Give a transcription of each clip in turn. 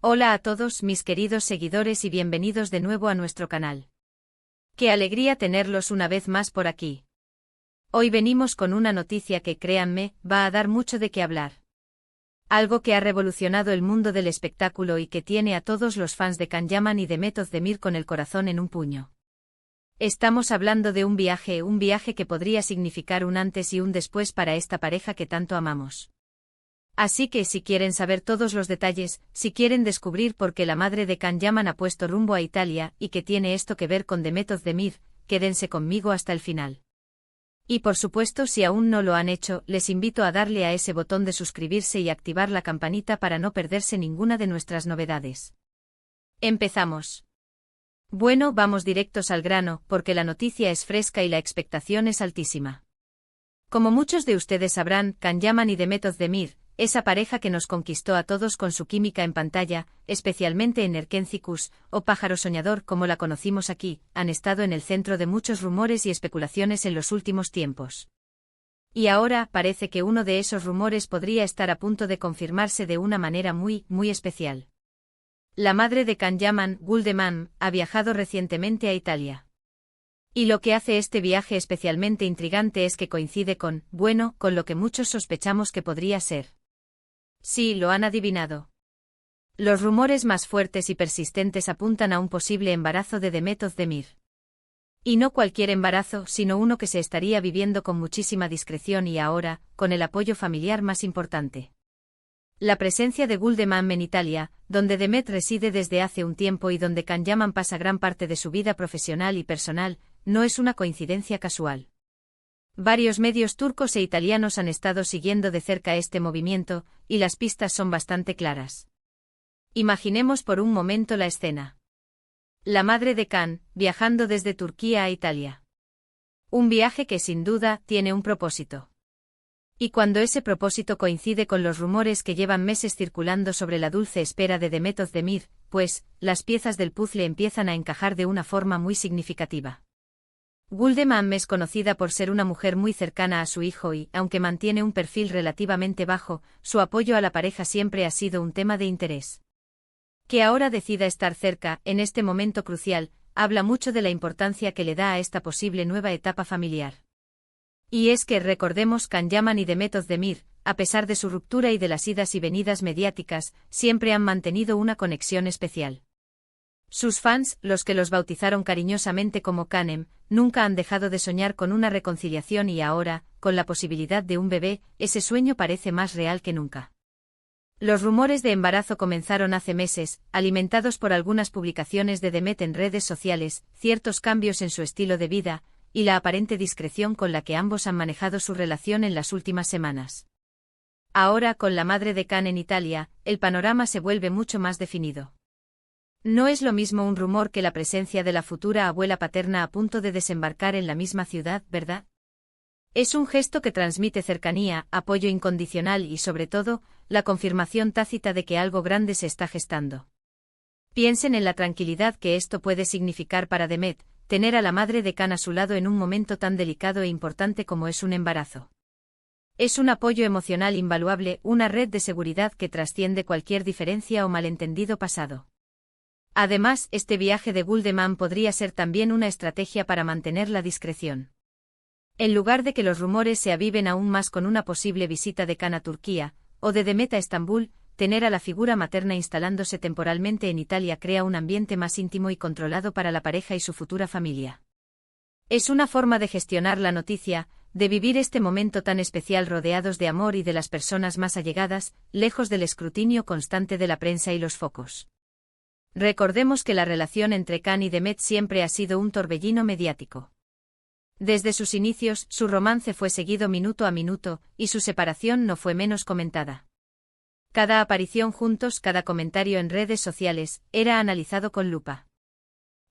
Hola a todos mis queridos seguidores y bienvenidos de nuevo a nuestro canal. Qué alegría tenerlos una vez más por aquí. Hoy venimos con una noticia que, créanme, va a dar mucho de qué hablar. Algo que ha revolucionado el mundo del espectáculo y que tiene a todos los fans de Can Yaman y de Meth Özdemir con el corazón en un puño. Estamos hablando de un viaje que podría significar un antes y un después para esta pareja que tanto amamos. Así que si quieren saber todos los detalles, si quieren descubrir por qué la madre de Can Yaman ha puesto rumbo a Italia y qué tiene esto que ver con Meth Özdemir, quédense conmigo hasta el final. Y por supuesto, si aún no lo han hecho, les invito a darle a ese botón de suscribirse y activar la campanita para no perderse ninguna de nuestras novedades. Empezamos. Bueno, vamos directos al grano, porque la noticia es fresca y la expectación es altísima. Como muchos de ustedes sabrán, Can Yaman y Meth Özdemir, esa pareja que nos conquistó a todos con su química en pantalla, especialmente en Erkencikus, o Pájaro Soñador como la conocimos aquí, han estado en el centro de muchos rumores y especulaciones en los últimos tiempos. Y ahora parece que uno de esos rumores podría estar a punto de confirmarse de una manera muy especial. La madre de Can Yaman, Guldeman, ha viajado recientemente a Italia. Y lo que hace este viaje especialmente intrigante es que coincide con lo que muchos sospechamos que podría ser. Sí, lo han adivinado. Los rumores más fuertes y persistentes apuntan a un posible embarazo de Meth Özdemir. Y no cualquier embarazo, sino uno que se estaría viviendo con muchísima discreción y ahora, con el apoyo familiar más importante. La presencia de Guldeman en Italia, donde Meth reside desde hace un tiempo y donde Can Yaman pasa gran parte de su vida profesional y personal, no es una coincidencia casual. Varios medios turcos e italianos han estado siguiendo de cerca este movimiento, y las pistas son bastante claras. Imaginemos por un momento la escena. La madre de Can, viajando desde Turquía a Italia. Un viaje que sin duda tiene un propósito. Y cuando ese propósito coincide con los rumores que llevan meses circulando sobre la dulce espera de Meth Özdemir, pues, las piezas del puzzle empiezan a encajar de una forma muy significativa. Guldeman es conocida por ser una mujer muy cercana a su hijo y, aunque mantiene un perfil relativamente bajo, su apoyo a la pareja siempre ha sido un tema de interés. Que ahora decida estar cerca, en este momento crucial, habla mucho de la importancia que le da a esta posible nueva etapa familiar. Y es que recordemos Can Yaman y Meth Özdemir, a pesar de su ruptura y de las idas y venidas mediáticas, siempre han mantenido una conexión especial. Sus fans, los que los bautizaron cariñosamente como Canem, nunca han dejado de soñar con una reconciliación y ahora, con la posibilidad de un bebé, ese sueño parece más real que nunca. Los rumores de embarazo comenzaron hace meses, alimentados por algunas publicaciones de Meth en redes sociales, ciertos cambios en su estilo de vida, y la aparente discreción con la que ambos han manejado su relación en las últimas semanas. Ahora, con la madre de Can en Italia, el panorama se vuelve mucho más definido. No es lo mismo un rumor que la presencia de la futura abuela paterna a punto de desembarcar en la misma ciudad, ¿verdad? Es un gesto que transmite cercanía, apoyo incondicional y, sobre todo, la confirmación tácita de que algo grande se está gestando. Piensen en la tranquilidad que esto puede significar para Meth, tener a la madre de Can a su lado en un momento tan delicado e importante como es un embarazo. Es un apoyo emocional invaluable, una red de seguridad que trasciende cualquier diferencia o malentendido pasado. Además, este viaje de Guldeman podría ser también una estrategia para mantener la discreción. En lugar de que los rumores se aviven aún más con una posible visita de Can a Turquía, o de Meth a Estambul, tener a la figura materna instalándose temporalmente en Italia crea un ambiente más íntimo y controlado para la pareja y su futura familia. Es una forma de gestionar la noticia, de vivir este momento tan especial rodeados de amor y de las personas más allegadas, lejos del escrutinio constante de la prensa y los focos. Recordemos que la relación entre Can y Meth siempre ha sido un torbellino mediático. Desde sus inicios, su romance fue seguido minuto a minuto, y su separación no fue menos comentada. Cada aparición juntos, cada comentario en redes sociales, era analizado con lupa.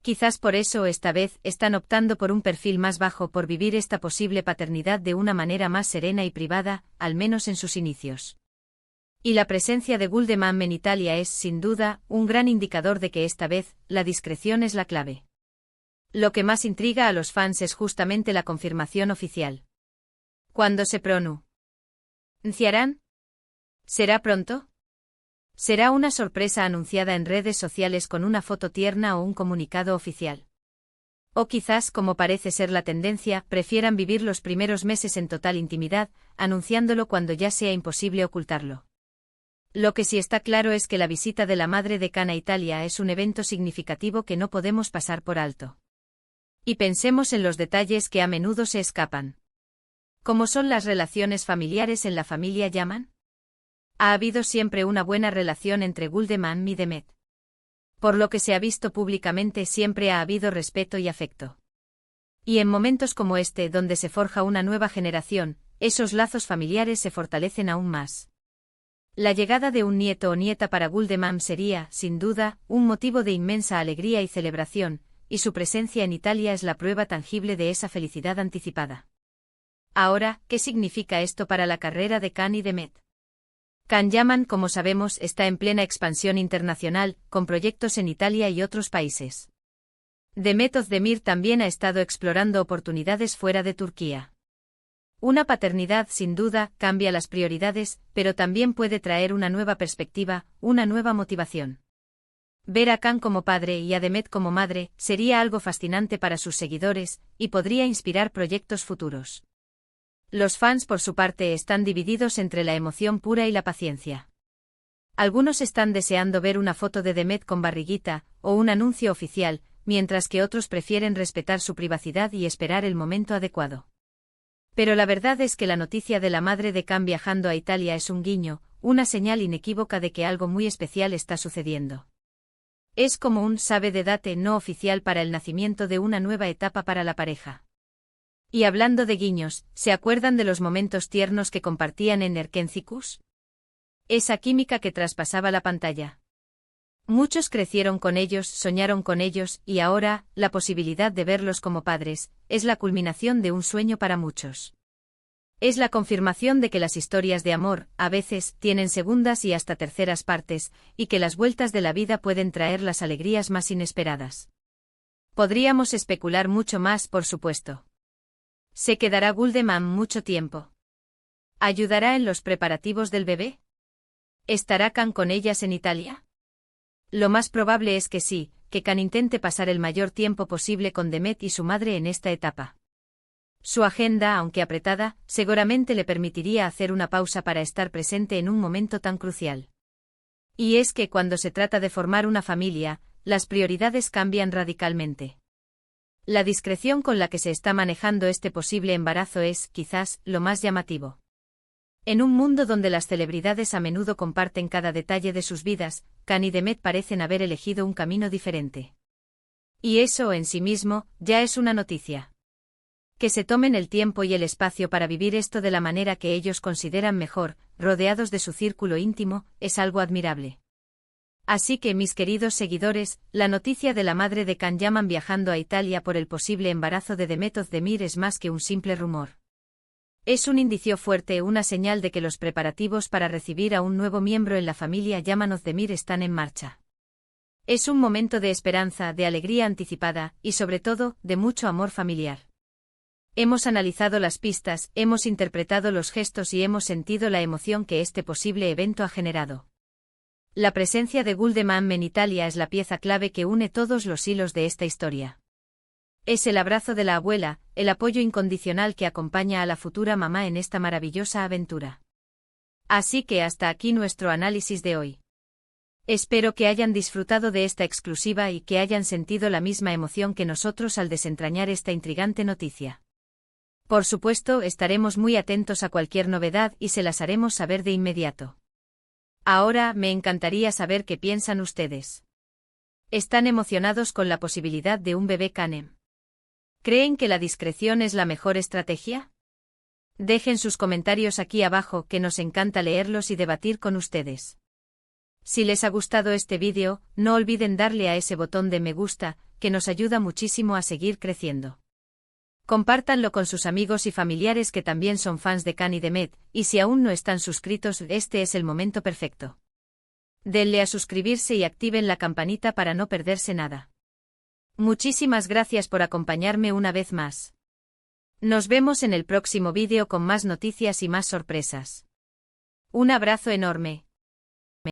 Quizás por eso esta vez están optando por un perfil más bajo por vivir esta posible paternidad de una manera más serena y privada, al menos en sus inicios. Y la presencia de Guldeman en Italia es, sin duda, un gran indicador de que esta vez, la discreción es la clave. Lo que más intriga a los fans es justamente la confirmación oficial. ¿Cuándo se pronunciarán? ¿Será pronto? Será una sorpresa anunciada en redes sociales con una foto tierna o un comunicado oficial. O quizás, como parece ser la tendencia, prefieran vivir los primeros meses en total intimidad, anunciándolo cuando ya sea imposible ocultarlo. Lo que sí está claro es que la visita de la madre de Khan a Italia es un evento significativo que no podemos pasar por alto. Y pensemos en los detalles que a menudo se escapan. ¿Cómo son las relaciones familiares en la familia Yaman? Ha habido siempre una buena relación entre Guldeman y Demet. Por lo que se ha visto públicamente siempre ha habido respeto y afecto. Y en momentos como este donde se forja una nueva generación, esos lazos familiares se fortalecen aún más. La llegada de un nieto o nieta para Guldeman sería, sin duda, un motivo de inmensa alegría y celebración, y su presencia en Italia es la prueba tangible de esa felicidad anticipada. Ahora, ¿qué significa esto para la carrera de Khan y Demet? Khan Yaman, como sabemos, está en plena expansión internacional, con proyectos en Italia y otros países. Demet Özdemir también ha estado explorando oportunidades fuera de Turquía. Una paternidad, sin duda, cambia las prioridades, pero también puede traer una nueva perspectiva, una nueva motivación. Ver a Khan como padre y a Demet como madre sería algo fascinante para sus seguidores, y podría inspirar proyectos futuros. Los fans, por su parte, están divididos entre la emoción pura y la paciencia. Algunos están deseando ver una foto de Demet con barriguita, o un anuncio oficial, mientras que otros prefieren respetar su privacidad y esperar el momento adecuado. Pero la verdad es que la noticia de la madre de Khan viajando a Italia es un guiño, una señal inequívoca de que algo muy especial está sucediendo. Es como un sabe de date no oficial para el nacimiento de una nueva etapa para la pareja. Y hablando de guiños, ¿se acuerdan de los momentos tiernos que compartían en Erkencikus? Esa química que traspasaba la pantalla. Muchos crecieron con ellos, soñaron con ellos, y ahora, la posibilidad de verlos como padres, es la culminación de un sueño para muchos. Es la confirmación de que las historias de amor, a veces, tienen segundas y hasta terceras partes, y que las vueltas de la vida pueden traer las alegrías más inesperadas. Podríamos especular mucho más, por supuesto. ¿Se quedará Guldeman mucho tiempo? ¿Ayudará en los preparativos del bebé? ¿Estará Khan con ellas en Italia? Lo más probable es que sí, que Khan intente pasar el mayor tiempo posible con Demet y su madre en esta etapa. Su agenda, aunque apretada, seguramente le permitiría hacer una pausa para estar presente en un momento tan crucial. Y es que cuando se trata de formar una familia, las prioridades cambian radicalmente. La discreción con la que se está manejando este posible embarazo es, quizás, lo más llamativo. En un mundo donde las celebridades a menudo comparten cada detalle de sus vidas, Khan y Demet parecen haber elegido un camino diferente. Y eso, en sí mismo, ya es una noticia. Que se tomen el tiempo y el espacio para vivir esto de la manera que ellos consideran mejor, rodeados de su círculo íntimo, es algo admirable. Así que, mis queridos seguidores, la noticia de la madre de Khan Yaman viajando a Italia por el posible embarazo de Demet Özdemir es más que un simple rumor. Es un indicio fuerte, una señal de que los preparativos para recibir a un nuevo miembro en la familia Yaman Özdemir están en marcha. Es un momento de esperanza, de alegría anticipada, y sobre todo, de mucho amor familiar. Hemos analizado las pistas, hemos interpretado los gestos y hemos sentido la emoción que este posible evento ha generado. La presencia de Guldeman en Italia es la pieza clave que une todos los hilos de esta historia. Es el abrazo de la abuela, el apoyo incondicional que acompaña a la futura mamá en esta maravillosa aventura. Así que hasta aquí nuestro análisis de hoy. Espero que hayan disfrutado de esta exclusiva y que hayan sentido la misma emoción que nosotros al desentrañar esta intrigante noticia. Por supuesto, estaremos muy atentos a cualquier novedad y se las haremos saber de inmediato. Ahora, me encantaría saber qué piensan ustedes. ¿Están emocionados con la posibilidad de un bebé Khan? ¿Creen que la discreción es la mejor estrategia? Dejen sus comentarios aquí abajo, que nos encanta leerlos y debatir con ustedes. Si les ha gustado este vídeo, no olviden darle a ese botón de me gusta, que nos ayuda muchísimo a seguir creciendo. Compártanlo con sus amigos y familiares que también son fans de Khan y Demet, y si aún no están suscritos, este es el momento perfecto. Denle a suscribirse y activen la campanita para no perderse nada. Muchísimas gracias por acompañarme una vez más. Nos vemos en el próximo vídeo con más noticias y más sorpresas. Un abrazo enorme.